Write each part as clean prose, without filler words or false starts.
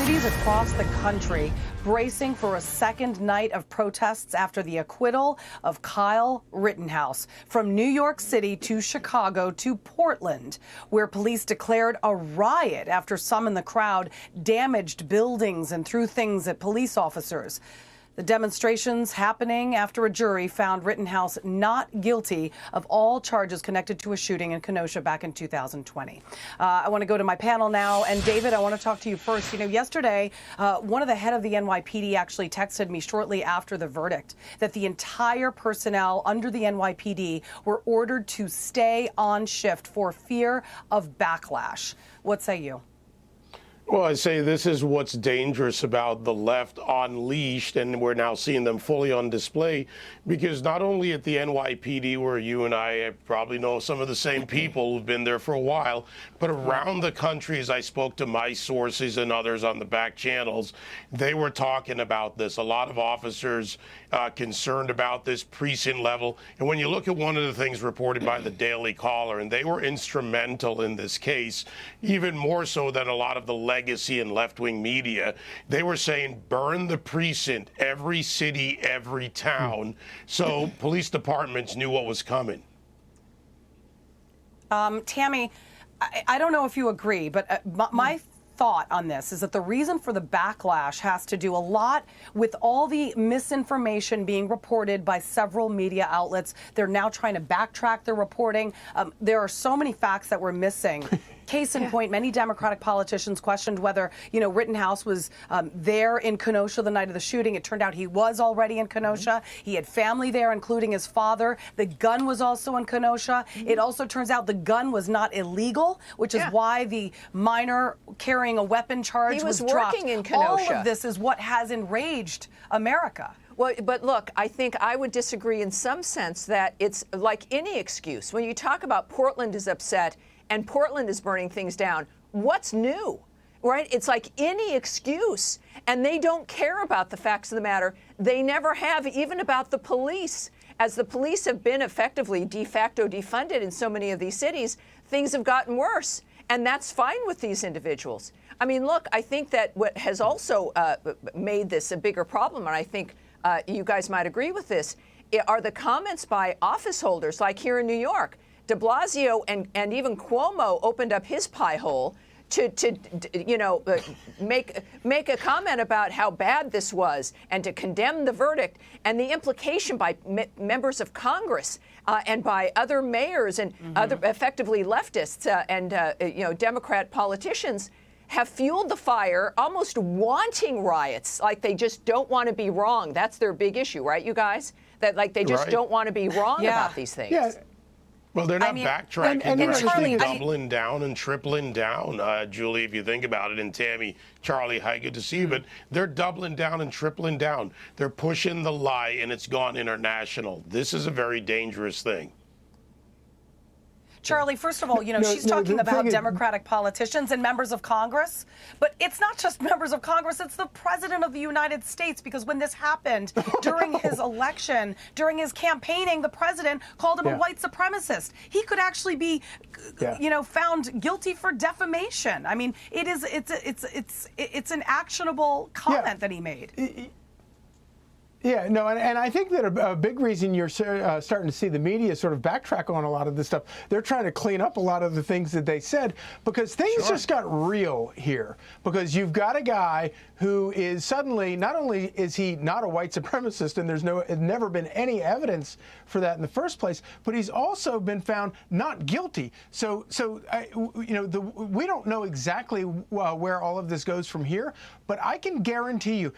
cities across the country bracing for a second night of protests after the acquittal of Kyle Rittenhouse. From New York City to Chicago to Portland, where police declared a riot after some in the crowd damaged buildings and threw things at police officers. The demonstrations happening after a jury found Rittenhouse not guilty of all charges connected to a shooting in Kenosha back in 2020. I want to go to my panel now. And David, I want to talk to you first. You know, yesterday, one of the head of the NYPD actually texted me shortly after the verdict that the entire personnel under the NYPD were ordered to stay on shift for fear of backlash. What say you? Well, I say this is what's dangerous about the left unleashed, and we're now seeing them fully on display, because not only at the NYPD, where you and I probably know some of the same people who've been there for a while, but around the country, as I spoke to my sources and others on the back channels, they were talking about this. A lot of officers concerned about this precinct level. And when you look at one of the things reported by the Daily Caller, and they were instrumental in this case, even more so than a lot of the legacy and left-wing media, they were saying burn the precinct, every city, every town. So police departments knew what was coming. Tammy, I don't know if you agree, but my thought on this is that the reason for the backlash has to do a lot with all the misinformation being reported by several media outlets. They're now trying to backtrack their reporting. There are so many facts that we're missing. Case in point, many Democratic politicians questioned whether, Rittenhouse was there in Kenosha the night of the shooting. It turned out he was already in Kenosha. He had family there, including his father. The gun was also in Kenosha. It also turns out the gun was not illegal, which is why the minor carrying a weapon charge was dropped. He was working in Kenosha. All of this is what has enraged America. Well, but look, I think I would disagree in some sense that it's like any excuse. When you talk about Portland is upset and Portland is burning things down, what's new, right? It's like any excuse, and they don't care about the facts of the matter. They never have, even about the police. As the police have been effectively de facto defunded in so many of these cities, things have gotten worse, and that's fine with these individuals. I mean, look, I think that what has also made this a bigger problem, and I think you guys might agree with this, are the comments by office holders, like here in New York. De Blasio and even Cuomo opened up his pie hole to make a comment about how bad this was and to condemn the verdict, and the implication by members of Congress and by other mayors and other effectively leftists and Democrat politicians have fueled the fire, almost wanting riots, like they just don't want to be wrong. That's their big issue, right, you guys? That like they just don't want to be wrong about these things. Yeah. Well, they're not backtracking. and they're Charlie, actually doubling down and tripling down, Julie, if you think about it. And Tammy, Charlie, hi, good to see you. But they're doubling down and tripling down. They're pushing the lie, and it's gone international. This is a very dangerous thing. Charlie, first of all, she's talking about Democratic politicians and members of Congress, but it's not just members of Congress, it's the President of the United States, because when this happened during his election, during his campaigning, the President called him a white supremacist. He could actually be, found guilty for defamation. I mean, it's an actionable comment that he made. Yeah, no, and I think that a big reason you're starting to see the media sort of backtrack on a lot of this stuff, they're trying to clean up a lot of the things that they said, because things just got real here. Because you've got a guy who is suddenly, not only is he not a white supremacist, and there's never been any evidence for that in the first place, but he's also been found not guilty. So we don't know exactly where all of this goes from here, but I can guarantee you,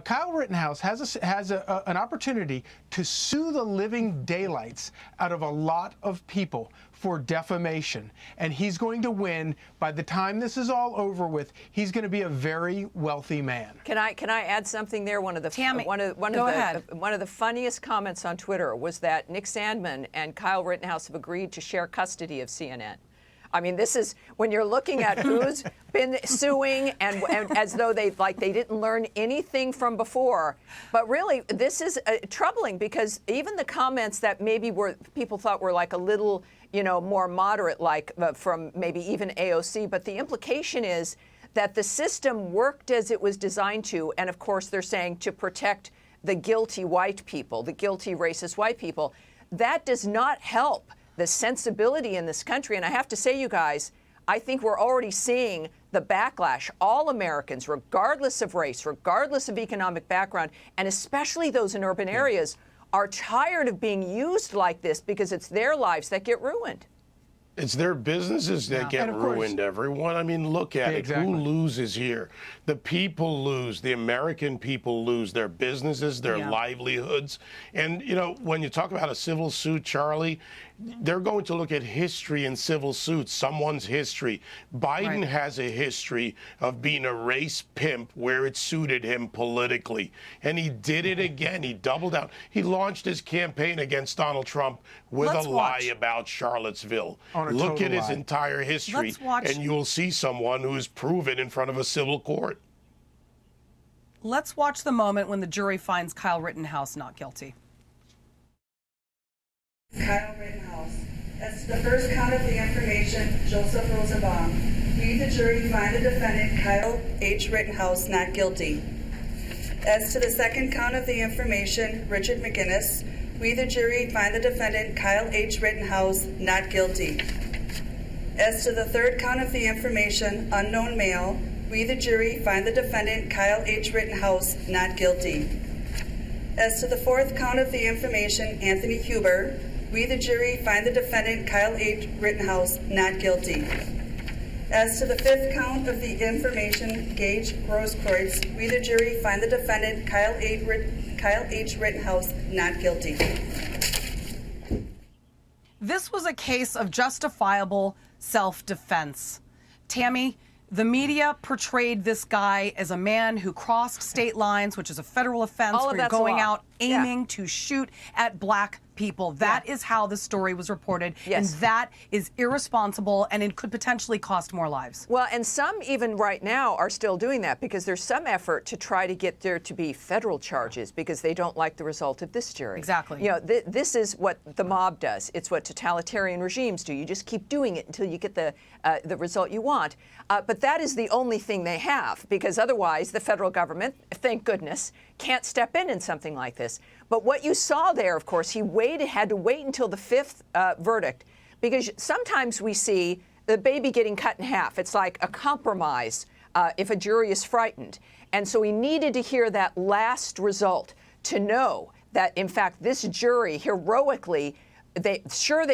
Kyle Rittenhouse has an opportunity to sue the living daylights out of a lot of people for defamation, and he's going to win. By the time this is all over with, he's going to be a very wealthy man. Can I add something there? One of the funniest comments on Twitter was that Nick Sandmann and Kyle Rittenhouse have agreed to share custody of CNN. I mean, this is when you're looking at who's been suing and as though they didn't learn anything from before. But really, this is troubling, because even the comments that maybe people thought were like a little, more moderate, like from maybe even AOC. But the implication is that the system worked as it was designed to, and of course they're saying to protect the guilty white people, the guilty racist white people. That does not help the sensibility in this country. And I have to say, you guys, I think we're already seeing the backlash. All Americans, regardless of race, regardless of economic background, and especially those in urban areas, are tired of being used like this because it's their lives that get ruined. It's their businesses that get ruined, everyone. I mean, look at it. Who loses here? The people lose. The American people lose their businesses, their livelihoods. And, you know, when you talk about a civil suit, Charlie, they're going to look at history in civil suits, someone's history. Biden has a history of being a race pimp where it suited him politically. And he did it again. He doubled down. He launched his campaign against Donald Trump with a lie about Charlottesville. Look at his entire history, and you'll see someone who is proven in front of a civil court. Let's watch the moment when the jury finds Kyle Rittenhouse not guilty. Kyle Rittenhouse. As to the first count of the information, Joseph Rosenbaum. We, the jury, find the defendant, Kyle H. Rittenhouse, not guilty. As to the second count of the information, Richard McGinnis. We, the jury, find the defendant, Kyle H. Rittenhouse, not guilty. As to the third count of the information, unknown male. We, the jury, find the defendant, Kyle H. Rittenhouse, not guilty. As to the fourth count of the information, Anthony Huber. We, the jury, find the defendant, Kyle H. Rittenhouse, not guilty. As to the fifth count of the information, Gage Grosskreutz. We, the jury, find the defendant, Kyle H. Rittenhouse, not guilty. This was a case of justifiable self-defense. Tammy, the media portrayed this guy as a man who crossed state lines, which is a federal offense, where you're going out aiming to shoot at black people. That is how the story was reported. And that is irresponsible, and it could potentially cost more lives. Well, and some even right now are still doing that because there's some effort to try to get there to be federal charges because they don't like the result of this jury. Exactly. You know, this is what the mob does. It's what totalitarian regimes do. You just keep doing it until you get the result you want. But that is the only thing they have, because otherwise the federal government, thank goodness, can't step in something like this. But what you saw there, of course, he had to wait until the fifth verdict, because sometimes we see the baby getting cut in half. It's like a compromise if a jury is frightened. And so he needed to hear that last result to know that, in fact, this jury heroically, they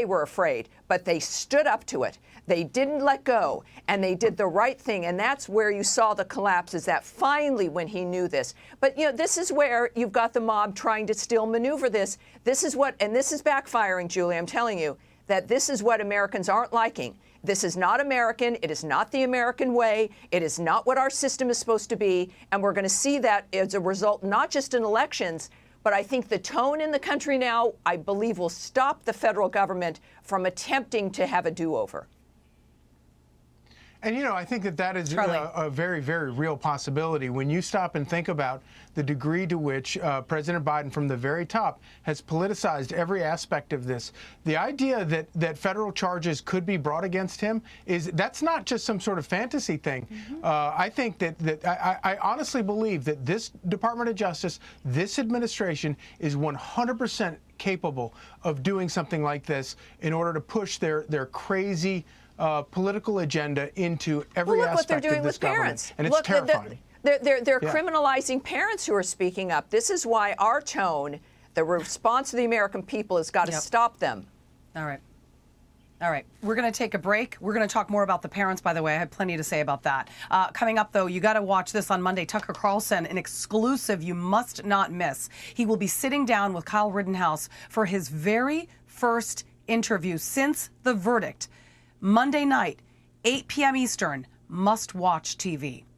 were afraid, but they stood up to it. They didn't let go, and they did the right thing. And that's where you saw the collapse, is that finally when he knew this. But, you know, this is where you've got the mob trying to still maneuver this. This is what, and this is backfiring, Julie, I'm telling you, that this is what Americans aren't liking. This is not American. It is not the American way. It is not what our system is supposed to be. And we're going to see that as a result, not just in elections, but I think the tone in the country now, I believe, will stop the federal government from attempting to have a do-over. And, you know, I think that is a very, very real possibility when you stop and think about the degree to which President Biden from the very top has politicized every aspect of this. The idea that federal charges could be brought against him that's not just some sort of fantasy thing. I think that I honestly believe that this Department of Justice, this administration, is 100% capable of doing something like this in order to push their crazy political agenda into every aspect of this government. And it's terrifying. They're criminalizing parents who are speaking up. This is why our tone, the response of the American people, has got to stop them. All right. All right. We're going to take a break. We're going to talk more about the parents, by the way. I have plenty to say about that. Coming up, though, you got to watch this on Monday. Tucker Carlson, an exclusive you must not miss. He will be sitting down with Kyle Rittenhouse for his very first interview since the verdict. Monday night, 8 p.m. Eastern, must-watch TV.